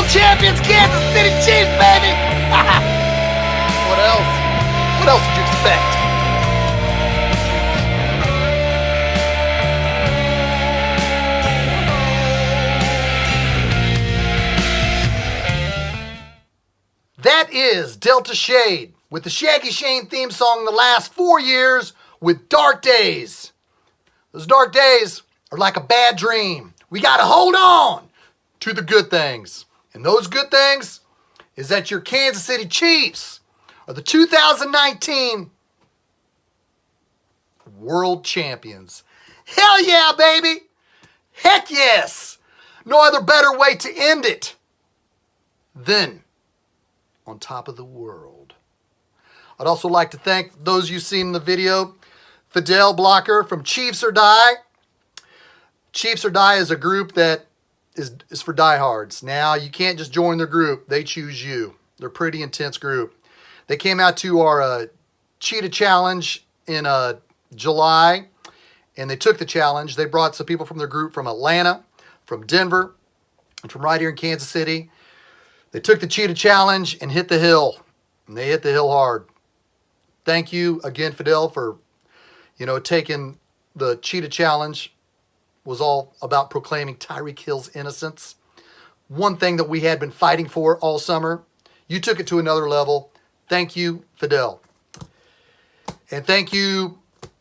champions, Kansas City Chiefs, baby! What else? What else did you expect? That is Delta Shade with the Shaggy Shane theme song the last 4 years with Dark Days. Those dark days are like a bad dream. We got to hold on to the good things. And those good things is that your Kansas City Chiefs are the 2019 World Champions. Hell yeah, baby! Heck yes! No other better way to end it than on top of the world. I'd also like to thank those you've seen in the video. Fidel Blocker from Chiefs or Die. Chiefs or Die is a group that is for diehards. Now, you can't just join their group. They choose you. They're a pretty intense group. They came out to our Cheetah Challenge in July, and they took the challenge. They brought some people from their group from Atlanta, from Denver, and from right here in Kansas City. They took the Cheetah Challenge and hit the hill, and they hit the hill hard. Thank you again, Fidel, for taking the Cheetah Challenge. Was all about proclaiming Tyreek Hill's innocence. One thing that we had been fighting for all summer. You took it to another level. Thank you, Fidel. And thank you,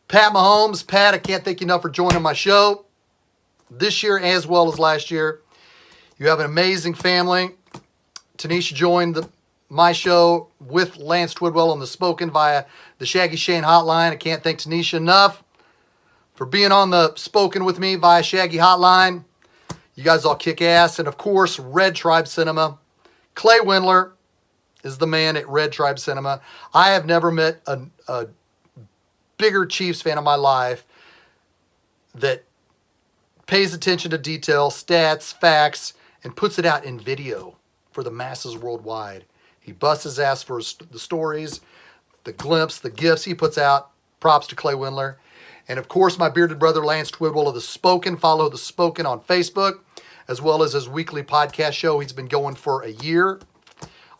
Pat Mahomes. Pat, I can't thank you enough for joining my show this year as well as last year. You have an amazing family. Tanisha joined my show with Lance Twidwell on The Spoken via the Shaggy Shane hotline. I can't thank Tanisha enough for being on The Spoken with me via Shaggy hotline. You guys all kick ass. And of course, Red Tribe Cinema. Clay Windler is the man at Red Tribe Cinema. I have never met a bigger Chiefs fan in my life that pays attention to detail, stats, facts, and puts it out in video for the masses worldwide. He busts his ass for the stories, the glimpse, the gifts he puts out. Props to Clay Windler. And of course, my bearded brother, Lance Twidwell of The Spoken. Follow The Spoken on Facebook, as well as his weekly podcast show. He's been going for a year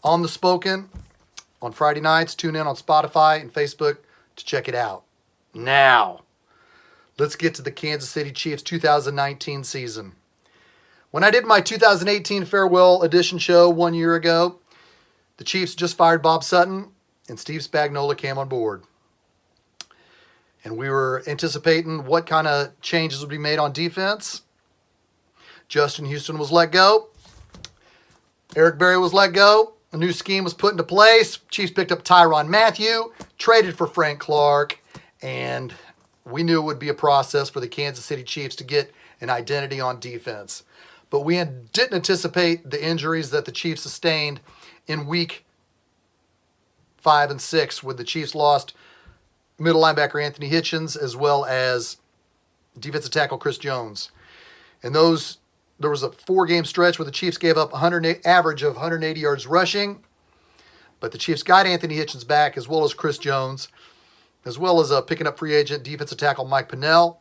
on The Spoken on Friday nights. Tune in on Spotify and Facebook to check it out. Now, let's get to the Kansas City Chiefs 2019 season. When I did my 2018 farewell edition show 1 year ago, the Chiefs just fired Bob Sutton and Steve Spagnuolo came on board. And we were anticipating what kind of changes would be made on defense. Justin Houston was let go. Eric Berry was let go. A new scheme was put into place. Chiefs picked up Tyrann Mathieu, traded for Frank Clark, and we knew it would be a process for the Kansas City Chiefs to get an identity on defense. But we didn't anticipate the injuries that the Chiefs sustained in week 5 and 6 when the Chiefs lost middle linebacker Anthony Hitchens as well as defensive tackle Chris Jones. And there was a 4-game stretch where the Chiefs gave up average of 180 yards rushing. But the Chiefs got Anthony Hitchens back as well as Chris Jones, as well as picking up free agent defensive tackle Mike Pennell.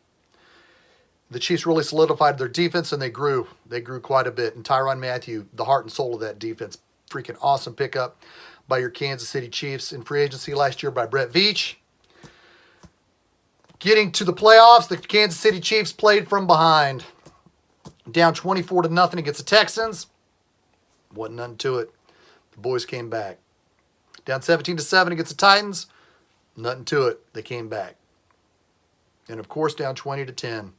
The Chiefs really solidified their defense, and they grew. They grew quite a bit. And Tyrann Mathieu, the heart and soul of that defense, freaking awesome pickup by your Kansas City Chiefs in free agency last year by Brett Veach. Getting to the playoffs, the Kansas City Chiefs played from behind. Down 24-0 against the Texans. Wasn't nothing to it. The boys came back. Down 17-7 against the Titans. Nothing to it. They came back. And of course, down 20-10.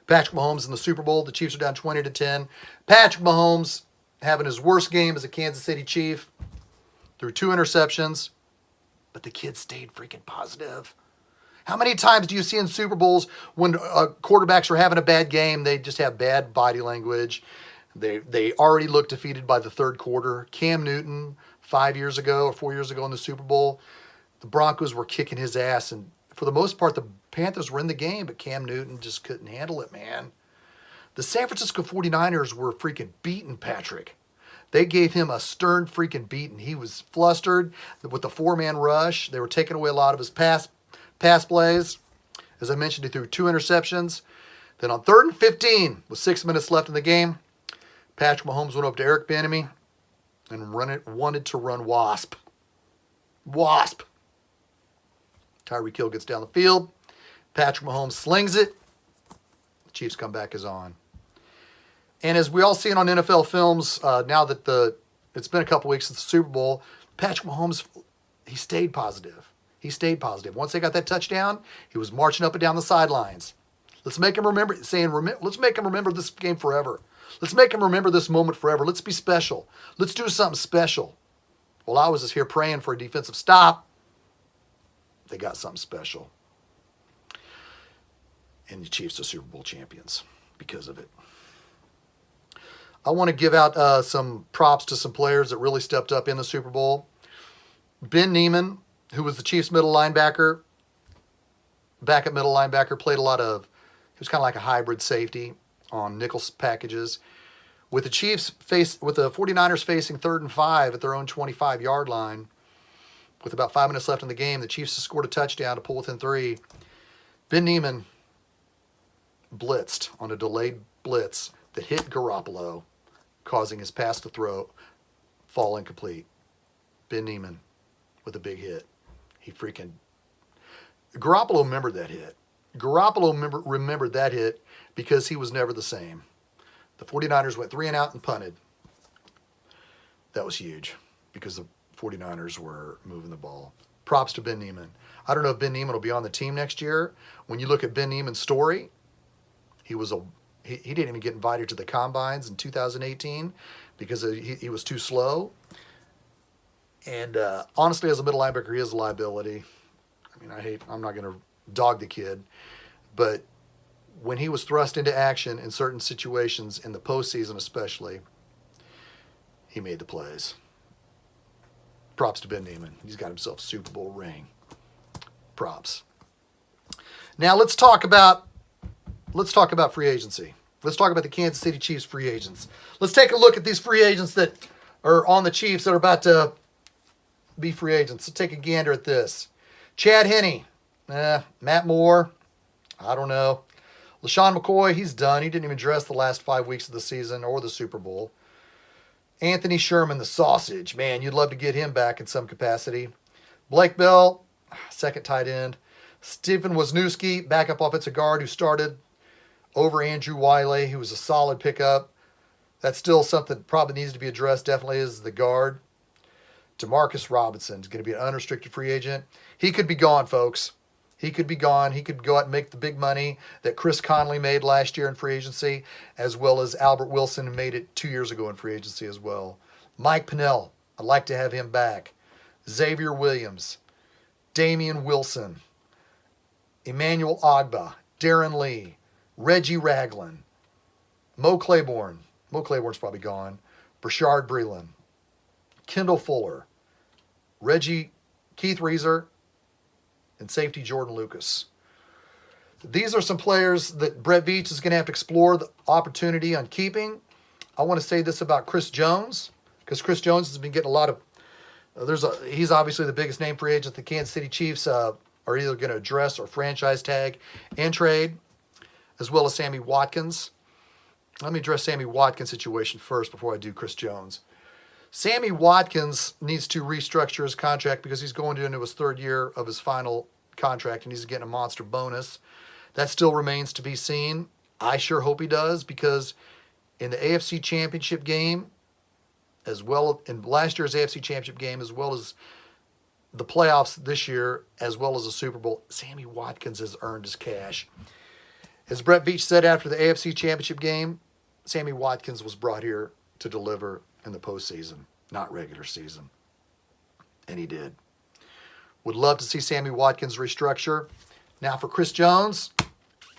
Patrick Mahomes in the Super Bowl. The Chiefs are down 20-10. Patrick Mahomes having his worst game as a Kansas City Chief. Threw 2 interceptions. But the kid stayed freaking positive. How many times do you see in Super Bowls when quarterbacks are having a bad game, they just have bad body language? They already look defeated by the third quarter. Cam Newton, 5 years ago or 4 years ago in the Super Bowl, the Broncos were kicking his ass. And for the most part, the Panthers were in the game, but Cam Newton just couldn't handle it, man. The San Francisco 49ers were freaking beating Patrick. They gave him a stern freaking beating. He was flustered with the 4-man rush. They were taking away a lot of his pass plays. As I mentioned, he threw 2 interceptions. Then on 3rd and 15, with 6 minutes left in the game, Patrick Mahomes went up to Eric Bieniemy and wanted to run wasp. Wasp. Tyreek Hill gets down the field. Patrick Mahomes slings it. The Chiefs come back as on. And as we all see it on NFL films, now that it's been a couple weeks since the Super Bowl, Patrick Mahomes, he stayed positive. He stayed positive. Once they got that touchdown, he was marching up and down the sidelines. Let's make him remember, let's make him remember this game forever. Let's make him remember this moment forever. Let's be special. Let's do something special. Well, I was just here praying for a defensive stop. They got something special. And the Chiefs are Super Bowl champions because of it. I want to give out some props to some players that really stepped up in the Super Bowl. Ben Niemann, who was the Chiefs middle linebacker, backup middle linebacker, he was kind of like a hybrid safety on nickel packages. With the 49ers facing 3rd and 5 at their own 25-yard line, with about 5 minutes left in the game, the Chiefs scored a touchdown to pull within 3. Ben Niemann blitzed on a delayed blitz that hit Garoppolo, causing his pass to throw fall incomplete. Ben Niemann with a big hit. Garoppolo remembered that hit. Garoppolo remembered that hit because he was never the same. The 49ers went 3 and out and punted. That was huge because the 49ers were moving the ball. Props to Ben Niemann. I don't know if Ben Niemann will be on the team next year. When you look at Ben Niemann's story, he didn't even get invited to the combines in 2018 because he was too slow. And honestly, as a middle linebacker, he is a liability. I mean, I'm not going to dog the kid, but when he was thrust into action in certain situations, in the postseason especially, he made the plays. Props to Ben Niemann. He's got himself a Super Bowl ring. Props. Now let's talk about free agency. Let's talk about the Kansas City Chiefs free agents. Let's take a look at these free agents that are on the Chiefs that are about to be free agents. Let's take a gander at this. Chad Henne. Matt Moore. I don't know. LaShawn McCoy, he's done. He didn't even dress the last 5 weeks of the season or the Super Bowl. Anthony Sherman, the sausage. Man, you'd love to get him back in some capacity. Blake Bell, second tight end. Stephen Wisniewski, backup offensive guard who started over Andrew Wiley, who was a solid pickup. That's still something that probably needs to be addressed, definitely, is the guard. Demarcus Robinson is going to be an unrestricted free agent. He could be gone, folks. He could be gone. He could go out and make the big money that Chris Conley made last year in free agency, as well as Albert Wilson made it 2 years ago in free agency as well. Mike Pennell, I'd like to have him back. Xavier Williams, Damian Wilson, Emmanuel Ogbah, Darren Lee, Reggie Ragland, Mo Claiborne. Mo Claiborne's probably gone. Brashard Breeland, Kendall Fuller, Keith Reeser, and safety Jordan Lucas. These are some players that Brett Veach is going to have to explore the opportunity on keeping. I want to say this about Chris Jones, because Chris Jones has been getting a lot of... he's obviously the biggest name free agent the Kansas City Chiefs are either going to address or franchise tag and trade, as well as Sammy Watkins. Let me address Sammy Watkins' situation first before I do Chris Jones. Sammy Watkins needs to restructure his contract because he's going into his 3rd year of his final contract and he's getting a monster bonus. That still remains to be seen. I sure hope he does, because in the AFC Championship game, as well in last year's AFC Championship game, as well as the playoffs this year, as well as the Super Bowl, Sammy Watkins has earned his cash. As Brett Veach said after the AFC Championship game, Sammy Watkins was brought here to deliver in the postseason, not regular season. And he did. Would love to see Sammy Watkins restructure. Now for Chris Jones,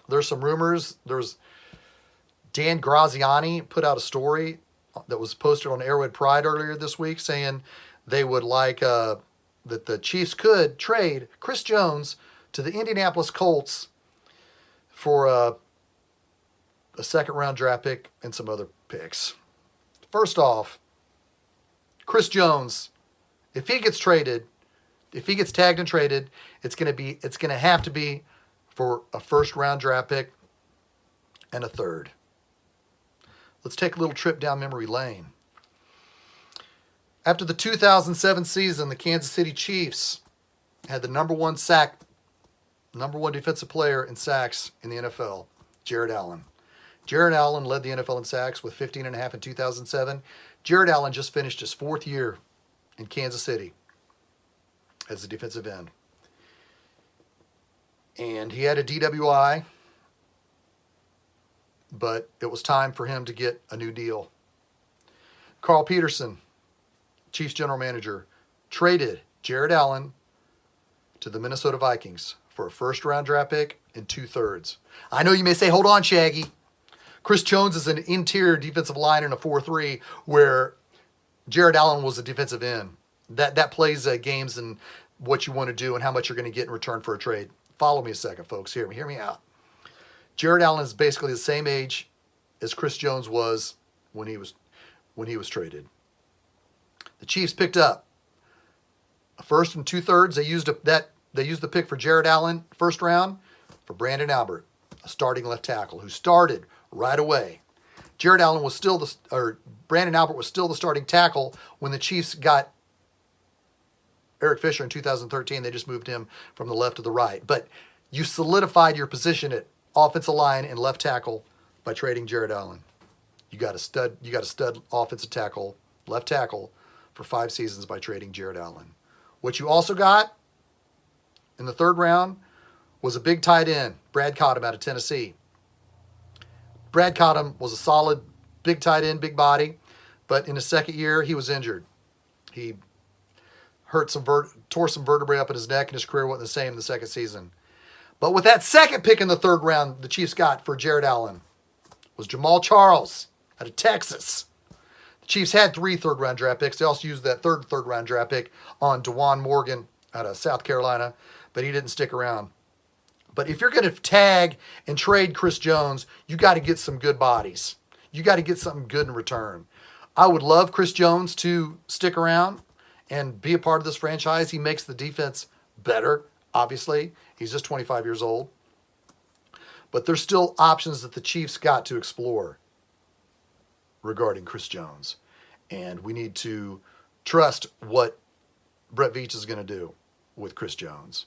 there's some rumors. There's Dan Graziani put out a story that was posted on Arrowhead Pride earlier this week saying they would like that the Chiefs could trade Chris Jones to the Indianapolis Colts for a 2nd-round draft pick and some other picks. First off, Chris Jones, if he gets traded, if he gets tagged and traded, it's going to have to be for a 1st-round draft pick and a 3rd. let's take a little trip down memory lane. After the 2007 season, the Kansas City Chiefs had the number one defensive player in sacks in the NFL, Jared Allen. Jared Allen led the NFL in sacks with 15.5 in 2007. Jared Allen just finished his 4th year in Kansas City as a defensive end. And he had a DWI, but it was time for him to get a new deal. Carl Peterson, Chiefs general manager, traded Jared Allen to the Minnesota Vikings for a first-round draft pick and 2/3. I know you may say, hold on, Shaggy. Chris Jones is an interior defensive line in a 4-3 where Jared Allen was a defensive end. That plays games and what you want to do and how much you're going to get in return for a trade. Follow me a second, folks. Hear me out. Jared Allen is basically the same age as Chris Jones was when he was traded. The Chiefs picked up a first and 2/3. They used the pick for Jared Allen first round for Brandon Albert, a starting left tackle who started right away. Brandon Albert was still the starting tackle when the Chiefs got Eric Fisher in 2013. They just moved him from the left to the right. But you solidified your position at offensive line and left tackle by trading Jared Allen. You got a stud offensive tackle, left tackle for 5 seasons by trading Jared Allen. What you also got in the 3rd round was a big tight end, Brad Cottam out of Tennessee. Brad Cottam was a solid big tight end, big body, but in his 2nd year, he was injured. He tore some vertebrae up in his neck, and his career wasn't the same in the 2nd season. But with that 2nd pick in the 3rd round, the Chiefs got for Jared Allen was Jamal Charles out of Texas. The Chiefs had 3 3rd-round draft picks. They also used that third-round draft pick on DeJuan Morgan out of South Carolina, but he didn't stick around. But if you're going to tag and trade Chris Jones, you got to get some good bodies. You got to get something good in return. I would love Chris Jones to stick around and be a part of this franchise. He makes the defense better, obviously. He's just 25 years old. But there's still options that the Chiefs got to explore regarding Chris Jones. And we need to trust what Brett Veach is going to do with Chris Jones.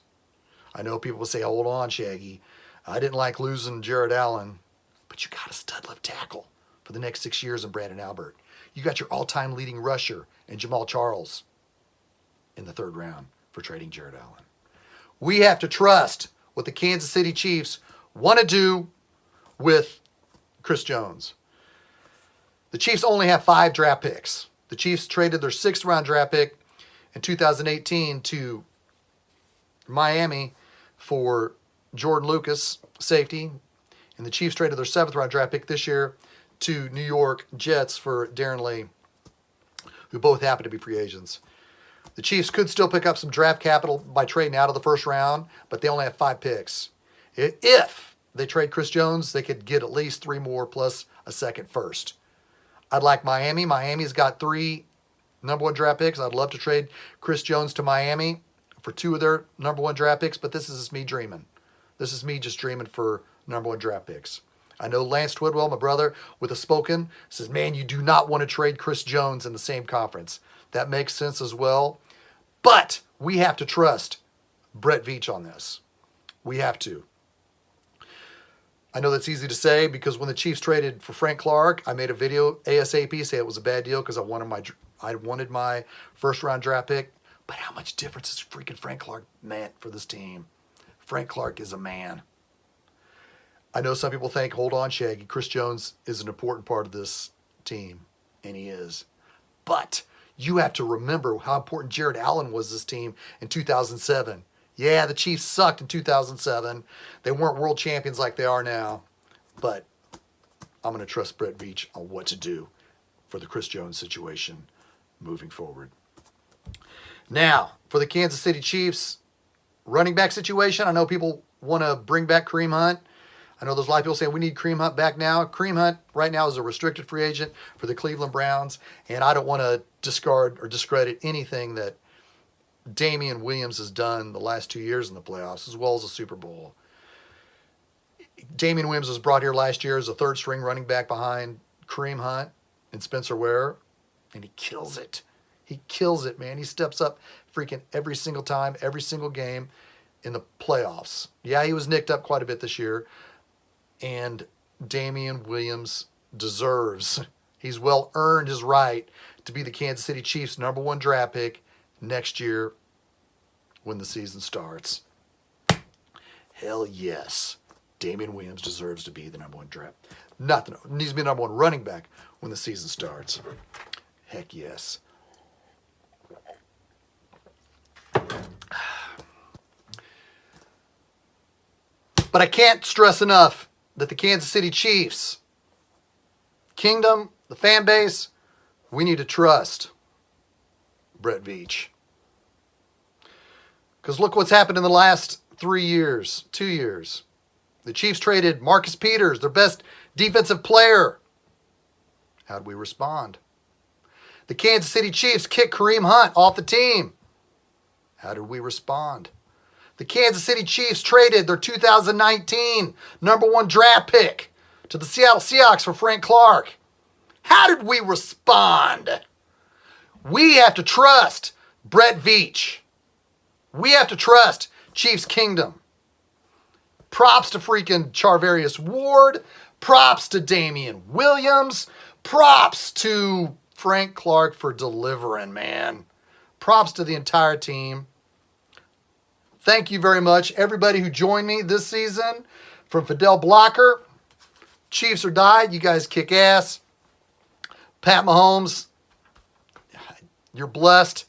I know people will say, hold on, Shaggy. I didn't like losing Jared Allen. But you got a stud left tackle for the next 6 years in Brandon Albert. You got your all-time leading rusher in Jamal Charles in the 3rd round for trading Jared Allen. We have to trust what the Kansas City Chiefs want to do with Chris Jones. The Chiefs only have 5 draft picks. The Chiefs traded their 6th-round draft pick in 2018 to Miami for Jordan Lucas, safety. And the Chiefs traded their 7th-round draft pick this year to New York Jets for Darren Lee, who both happen to be free agents. The Chiefs could still pick up some draft capital by trading out of the 1st round, but they only have 5 picks. If they trade Chris Jones, they could get at least 3 more plus a 2nd first. I'd like Miami. Miami's got 3 number 1 draft picks. I'd love to trade Chris Jones to Miami for 2 of their number 1 draft picks, but this is just me dreaming. This is me just dreaming for number 1 draft picks. I know Lance Twidwell, my brother, with a spoken, says, man, you do not want to trade Chris Jones in the same conference. That makes sense as well. But we have to trust Brett Veach on this. We have to. I know that's easy to say because when the Chiefs traded for Frank Clark, I made a video ASAP say it was a bad deal because I wanted my 1st-round draft pick. But how much difference has freaking Frank Clark meant for this team? Frank Clark is a man. I know some people think, hold on, Shaggy, Chris Jones is an important part of this team, and he is. But you have to remember how important Jared Allen was this team in 2007. Yeah, the Chiefs sucked in 2007. They weren't world champions like they are now. But I'm going to trust Brett Veach on what to do for the Chris Jones situation moving forward. Now, for the Kansas City Chiefs running back situation, I know people want to bring back Kareem Hunt. I know there's a lot of people saying we need Kareem Hunt back now. Kareem Hunt right now is a restricted free agent for the Cleveland Browns, and I don't want to discard or discredit anything that Damian Williams has done the last 2 years in the playoffs, as well as the Super Bowl. Damian Williams was brought here last year as a 3rd-string running back behind Kareem Hunt and Spencer Ware, and he kills it. He kills it, man. He steps up freaking every single time, every single game in the playoffs. Yeah, he was nicked up quite a bit this year, and Damian Williams deserves, he's well earned his right to be the Kansas City Chiefs' #1 draft pick next year when the season starts. Hell yes. Damian Williams deserves to be the #1 draft. Needs to be the #1 running back when the season starts. Heck yes. But I can't stress enough that the Kansas City Chiefs, Kingdom, the fan base, we need to trust Brett Veach. Because look what's happened in the last 2 years. The Chiefs traded Marcus Peters, their best defensive player. How'd we respond? The Kansas City Chiefs kicked Kareem Hunt off the team. How did we respond? The Kansas City Chiefs traded their 2019 #1 draft pick to the Seattle Seahawks for Frank Clark. How did we respond? We have to trust Brett Veach. We have to trust Chiefs Kingdom. Props to freaking Charvarius Ward. Props to Damian Williams. Props to Frank Clark for delivering, man. Props to the entire team. Thank you very much, everybody who joined me this season. From Fidel Blocker, Chiefs or Die, you guys kick ass. Pat Mahomes, you're blessed.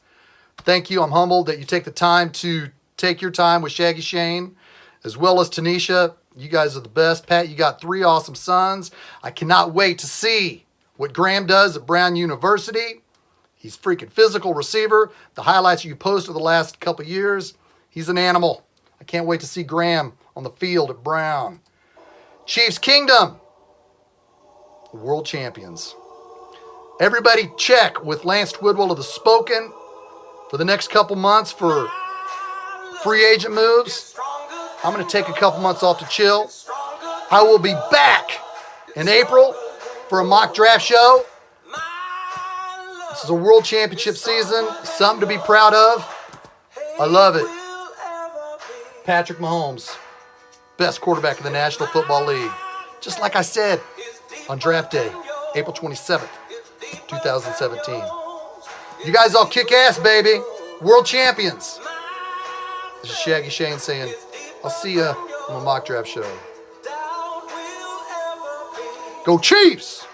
Thank you. I'm humbled that you take the time to take your time with Shaggy Shane, as well as Tanisha. You guys are the best. Pat, you got 3 awesome sons. I cannot wait to see what Graham does at Brown University. He's freaking physical receiver. The highlights you posted the last couple years, he's an animal. I can't wait to see Graham on the field at Brown. Chiefs Kingdom, world champions. Everybody check with Lance Twidwell of The Spoken for the next couple months for free agent moves. I'm going to take a couple months off to chill. I will be back in April for a mock draft show. This is a world championship season. Something to be proud of. I love it. Patrick Mahomes, best quarterback in the National Football League. Just like I said on draft day, April 27th, 2017. You guys all kick ass, baby. World champions. This is Shaggy Shane saying, I'll see you on the mock draft show. Go Chiefs!